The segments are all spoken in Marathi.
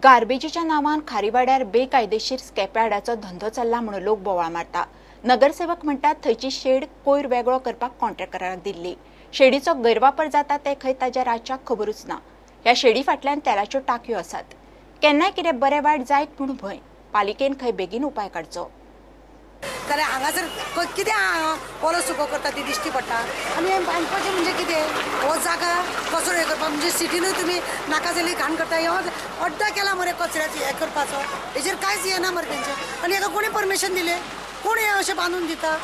गार्बेजीच्या नावान खारीवाड्यार बेकायदेशीर स्कॅपयार्डाचो धंदो चल्ला म्हणून लोक बोवाळ मारता। नगरसेवक म्हणटात थंयची शेड कोयर वेगळो करपाक कॉन्ट्रॅक्टराक दिल्ली। शेडीचो गैरवापर जाता ते खंय ताच्या राज्याक खबरूच ना। ह्या शेडी फाटल्यान तेलाच्यो टाकयो आसात। केन्नाय कितें बरें वायट जायत म्हणून भंय। पालिकेन खंय बेगीन उपाय काडचो। जाल्यार हांगासर कितें ओलो सुको करता ती दिश्टी पडटा आनी बांदपाचें म्हणजे कितें हो जागा कचरो हे करपाक म्हणजे सिटीनूय तुमी नाका जाल्ली घाण करता हो अड्डा केला मरे कचऱ्याची हे करपाचो हेजेर कांयच येना मरे तेंचें आनी हाका कोणी परमिशन दिलें कोण हे अशें बांदून दिता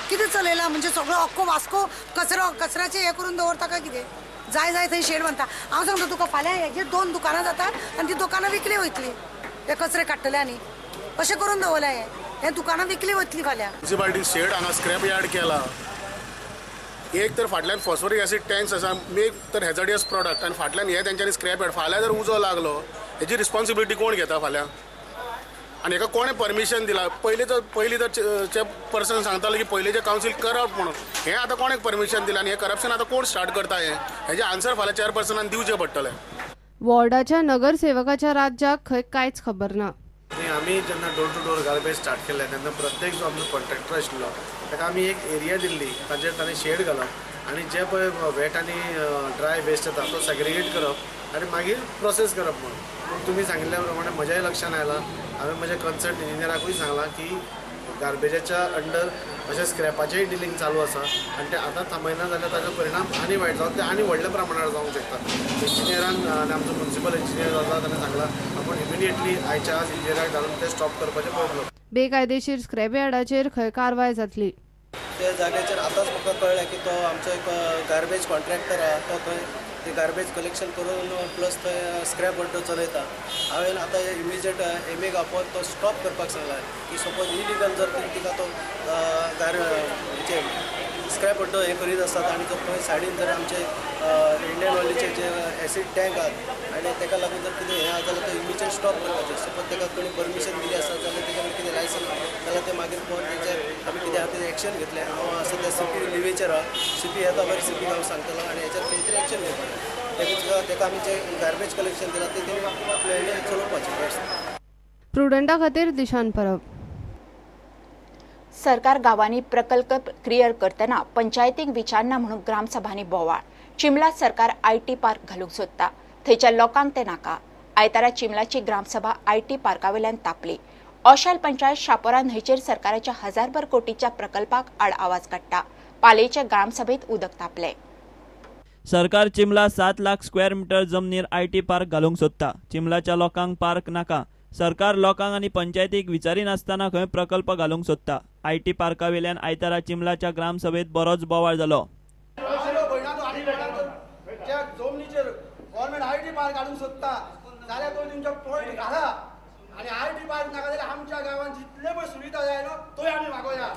कितें चलयलां म्हणजे सगळो अख्खो वास्को कचऱ्याचें हे करून दवरता काय कितें जाय थंय शेड बांदता हांव सांगता तुका फाल्यां हेजेर 2 दुकानां जातात आनी ती दुकानां विकली वयतली हे कचरे काडटल्यांनी अशें करून दवरलें हे दुकानां विकली वतली फाल्यां। म्युनिसिपालिटी शेड हांगा स्क्रॅप यार्ड केला। एक तर फाटल्यान फॉस्फरिक एसिड टँक्स आसा मेक तर हॅझार्डियस प्रॉडक्ट आनी फाटल्यान हे तेंच्यांनी स्क्रॅप यार्ड फाल्यां जर उजो लागलो हेची रिस्पॉन्सिबिलिटी कोण घेता फाल्यां आनी हेका कोणें परमिशन दिला पयलीं तर पर्सन सांगतालो की पयलींचे कावन्सील करप्ट म्हणून हें आतां कोणें परमिशन दिलां आनी हें करप्शन आतां कोण स्टार्ट करता हेजें आन्सर फाल्यां चेअरपर्सनान दिवचें पडटलें। वॉर्डाच्या नगरसेवकाच्या राज्याक खंय कांयच खबर ना। आम्ही जेन्ना door to door garbage start केले तेन्ना प्रत्येक जो आमचो कॉन्ट्रॅक्टर आशिल्लो ताका आमी एक एरिया दिल्ली ताचेर ताणें शेड घालप आनी जे पळय वेट आनी ड्राय वेस्ट येता तो सेग्रिगेट करप आनी मागीर प्रोसेस करप म्हणून तुमी सांगिल्ल्या प्रमाणे म्हज्याय लक्षान आयलां हांवें म्हज्या कन्सर्न इंजिनियराकूय सांगलां की गार्बेजाच्या अंडर अशें स्क्रॅपाचेंय डिलींग चालू आसा आनी तें आतां थांबयना जाल्यार ताजो परिणाम आनी वायट जावन तें आनी व्हडल्या प्रमाणार जावंक शकता। इंजिनियरान आनी आमचो म्युनिसिपल इंजिनियर आसा ताणें सांगलां आपण इमिडिएटली आयच्या आज इंजिनियराक घालून ते स्टॉप करपाचें पळयतलो। बेकायदेशीर स्क्रॅप यार्डाचेर खंय कारवाय जातली। त्या जाग्याचेर आतांच म्हाका कळ्ळें की तो आमचो एक गार्बेज कॉन्ट्रॅक्टर आहा तो थंय ते गार्बेज कलेक्शन करून प्लस थंय स्क्रॅप अड्डो चलयता। हांवें आतां इमिजिएट एमेक आपोवन तो स्टॉप करपाक सांगला की सपोज इलिगल जर तिका तो हेचे स्क्रॅप अड्डो हे करीत आसतात आनी तो थंय सायडीन जर आमचे इंडियन ऑयलीचे जे एसीड टँक आहात आनी ताका लागून जर कितें हें आहा जाल्यार तो इमिजिएट स्टॉप करपाचें। सपोज ताका कोणी परमिशन दिली आसा जाल्यार ताका कितें लायसन जाल्यार ते मागीर पळोवन तेचेर आमी कितें आहा तें एक्शन घेतलें। हांव आसा त्या CP लिवेचेर आहा CP येता बरें CP हांव सांगतलो आनी हेचेर खंय तरी एक्शन घेतलें ताका आमी जे गार्बेज कलेक्शन दिलां तें प्लॅन चलोवपाचें। प्रुडंटा खातीर दिशान परब। सरकार गावांनी प्रकल्प क्लियर करतना पंचायतीक विचारना म्हणून ग्रामसभांनी बोवाळ। चिमला सरकार IT पार्क घालूंक सोदता थंयच्या लोकांक ते नाका। आयतारा चिमलाची ग्रामसभा IT पार्कावेल्यान तापली। ओशेल पंचायत शापोरा न्हंयचेर सरकाराच्या 1000 कोटीच्या प्रकल्पाक आड आवाज काडटा। पालयेच्या ग्रामसभेत उदक तापले। सरकार चिमला 7 लाख स्क्वेअर मीटर जमनीर IT पार्क घालूंक सोदता। चिमलाच्या लोकांक पार्क नाका। सरकार लोकांक आनी पंचायतीक विचारिनासतना खंय प्रकल्प घालूंक सोदता। IT पार्कावेल्यान आयतारा चिमलाच्या ग्रामसभेत बरोच बोवाळ जालो। जमनीचेर गव्हर्नमेंट IT पार्क काडूंक सोदता जाल्यार तो तुमच्या पॉयंट घाला आनी IT पार्क नाका जाल्यार आमच्या गांवांत जितले पळय सुविधा जाय न्हू तोय आमी मागोया।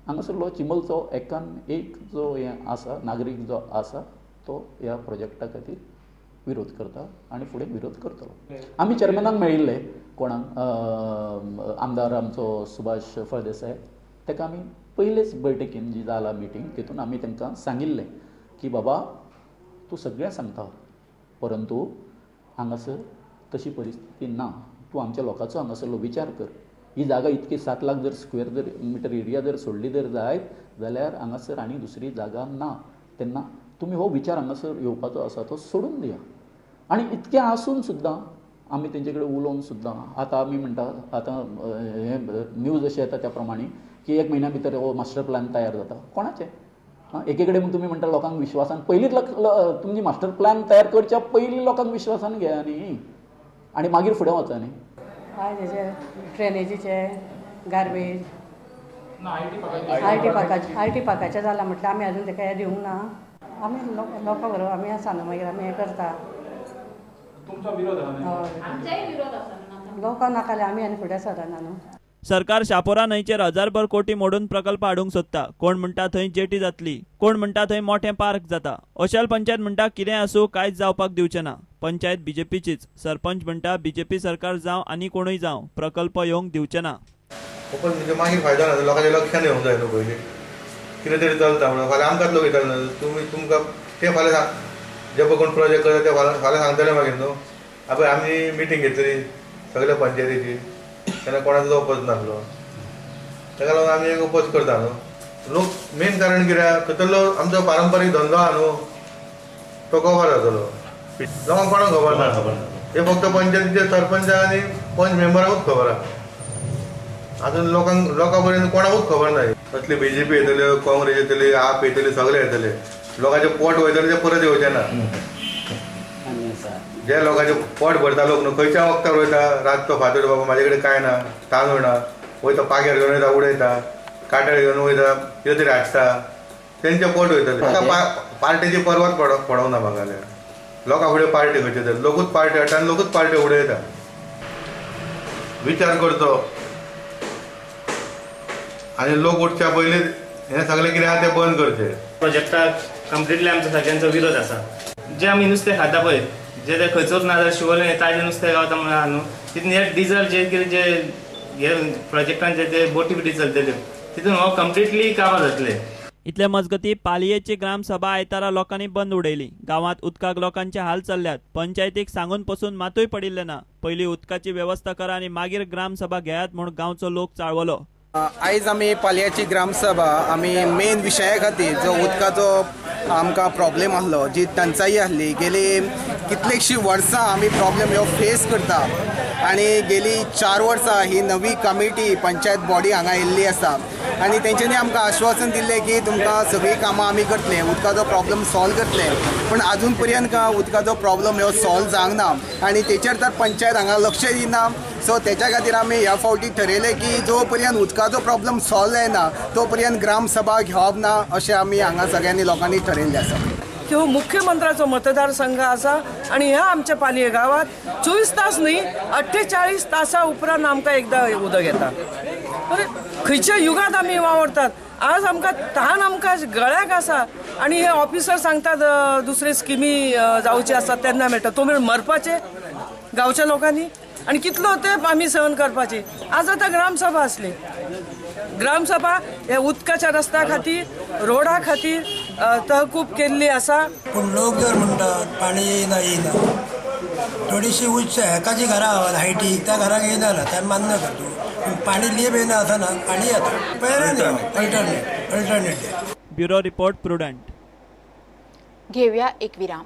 हांगासरलो चिमलचो एकान एक जो हें आसा नागरीक जो आसा तो ह्या प्रोजेक्टा खातीर विरोध करता आनी फुडें विरोध करतलो। आमी चेअरमॅनाक मेळिल्ले कोणाक आमदार आमचो सुभाष फळदेसाय ताका आमी पयलेच बैठकीन जी जाला मिटींग तितून आमी तांकां सांगिल्लें की बाबा तूं सगळें सांगता परंतु हांगासर तशी परिस्थिती ना। तूं आमच्या लोकांचो हांगासरलो विचार कर। ही जागा इतकी 7 लाख जर स्क्वेअर जर मिटर एरिया जर सोडली जर जायत जाल्यार हांगासर आनी दुसरी जागा ना। तेन्ना तुमी हो विचार हांगासर येवपाचो आसा तो सोडून दिया। आनी इतकें आसून सुद्दां आमी तेंचे कडेन उलोवन सुद्दां आतां आमी म्हणटा आतां हे न्यूज अशें येता त्या प्रमाणे की 1 म्हयन्या भितर हो मास्टर प्लॅन तयार जाता। कोणाचें एके कडेन तुमी म्हणटा लोकांक विश्वासान पयलींच तुमची मास्टर प्लॅन तयार करच्या पयलीं लोकांक विश्वासान घेया न्ही आनी मागीर फुडें वचा न्ही। हेजे ड्रेनेजीचे गार्बेज IT पार्काचे जाला म्हटल्यार आमी आजून ताका हें दिवंक ना। आमी लोकां बरोबर आमी आसा न्हू मागीर आमी हें करता। तुमचो विरोध आसा लोकांक नाका जाल्यार आमी आनी फुडें सरना न्हू। सरकार शापोरा न्हंयचेर 1000 कोटी मोडून प्रकल्प हाडूंक सोदता। कोण म्हणटा थंय जेटी जातली कोण म्हणटा थंय मोठें पार्क जाता। ओशेल पंचायत म्हणटा कितें आसूं कांयच जावपाक दिवचें ना। पंचायत BJPचीच। सरपंच म्हणटा BJP सरकार जावं आनी कोणूय जावं प्रकल्प येवंक दिवचे ना। पण म्हणजे मागीर फायदो ना लोकांच्या लक्षान येवंक जाय न्हू पयलीं कितें तरी चलता म्हणून फाल्यां आमकांच लोक येताले न्हू तुमकां ते फाल्यां जे पळय कोण प्रोजेक्ट करता ते फाल्यां सांगतले मागीर न्हू पळय आमी मिटींग घेतली सगळ्या पंचायतीची तेन्ना कोणाचो ओपोज नासलो ताका लागून आमी एक ओपोज करता न्हू लोक मेन कारण कित्याक खंयतलो आमचो पारंपारीक धंदो आहा न्हू तो कवर जातलो लोकांक कोणाक खबर ना हे फक्त पंचायतीचे सरपंच आनी पंच मेंबराकूच खबर आहा अजून लोकां पर्यंत कोणाकूच खबर ना कसली BJP येतल्यो काँग्रेस येतली आप येतली सगळे येतले लोकांचे पोट वयतले ते परत येवचे ना जे लोकांचे पोट भरता लोक न्हू खंयच्या वखदार वयता रातचो फातर बाबा म्हाजे कडेन कांय ना तांदूळ ना वयता पाग्यार घेवन वयता उडयता काट्यार घेवन वयता कितें तरी हाडटा तेंचे पोट वयतले पार्टीची परवाच पडोंक ना म्हाका लोकां फुडें पार्टी खंयचे तर लोकूच पार्टी हाडटा आनी लोकूच पार्टी उडयता विचार करचो आनी लोक उठच्या पयलीं हें सगळें कितें आहा तें बंद करचें प्रोजेक्टाक कंप्लिटली आमचो सगळ्यांचो विरोध आसा जे आमी नुस्तें खाता पळय जे ते खंयचोच ना जाल्यार शिवोलें ताजें नुस्तें गावता म्हणून आहा न्हू तितून हे डिजल जे कितें जे हे प्रोजेक्टान जे बोटी बिटी चलतल्यो तितून हो कंप्लिटली काबार जातले इतले मजगती पालयेची ग्रामसभा आयतारा लोकांनी बंद उडयली गावात उदकाक लोकांचे हाल चल्ल्यात पंचायतीक सांगून पसून मातूय पडिल्ले ना पयलीं उदकाची वेवस्था करा आनी मागीर ग्रामसभा घेयात म्हूण गांवचो लोक चाळवलो आयज आमी पालयाची ग्रामसभा आमी मेन विशया खातीर जो उदकाचो आमकां प्रॉब्लेम आसलो जी टंचाई आसली गेली कितलीशीं वर्सां आमी प्रॉब्लेम ह्यो फेस करता आनी गेली 4 वर्सां ही नवी कमिटी पंचायत बॉडी हांगा येयल्ली आसा आनी तेंच्यांनी आमकां आश्वासन दिल्लें की तुमकां सगळीं कामां आमी करतले उदकाचो प्रॉब्लेम सॉल्व करतले पूण आजून पर्यंत उदकाचो प्रॉब्लेम ह्यो सॉल्व जावंक ना आनी तेचेर तर पंचायत हांगा लक्ष दिना सो तेच्या खातीर आमी ह्या फावटी ठरयलें की जो पर्यंत उदकाचो प्रॉब्लेम सॉल्व जायना तो पर्यंत ग्रामसभा घेवप ना अशें आमी हांगा सगळ्यांनी लोकांनी ठरयल्लें आसा की हो मुख्यमंत्र्याचो मतदारसंघ आसा आनी ह्या आमच्या पालये गांवांत 24 तास न्ही 48 तासां उपरांत आमकां एकदां उदक येता अरे खंयच्या युगांत आमी वावरतात आज आमकां तहान आमकां गळ्याक आसा आनी हे ऑफिसर सांगतात दुसरे स्किमी जावचे आसात तेन्ना मेळटा तो मरपाचे गांवच्या लोकांनी आनी कितलो तेंप आमी सहन करपाची आज आतां ग्रामसभा आसली ग्रामसभा हे उदकाच्या रस्त्या खातीर रोडा खातीर तहकूब केल्ली आसा पूण लोक जर म्हणटात पाणी येयना थोडीशी उच्च एकाची घरां हायटीक त्या घराक येयना त्या मान्य करतो पूण पाणी लिप येना आसतना पाणी येता पळय अल्टरनेट ब्युरो रिपोर्ट प्रुडंट घेऊया एक विराम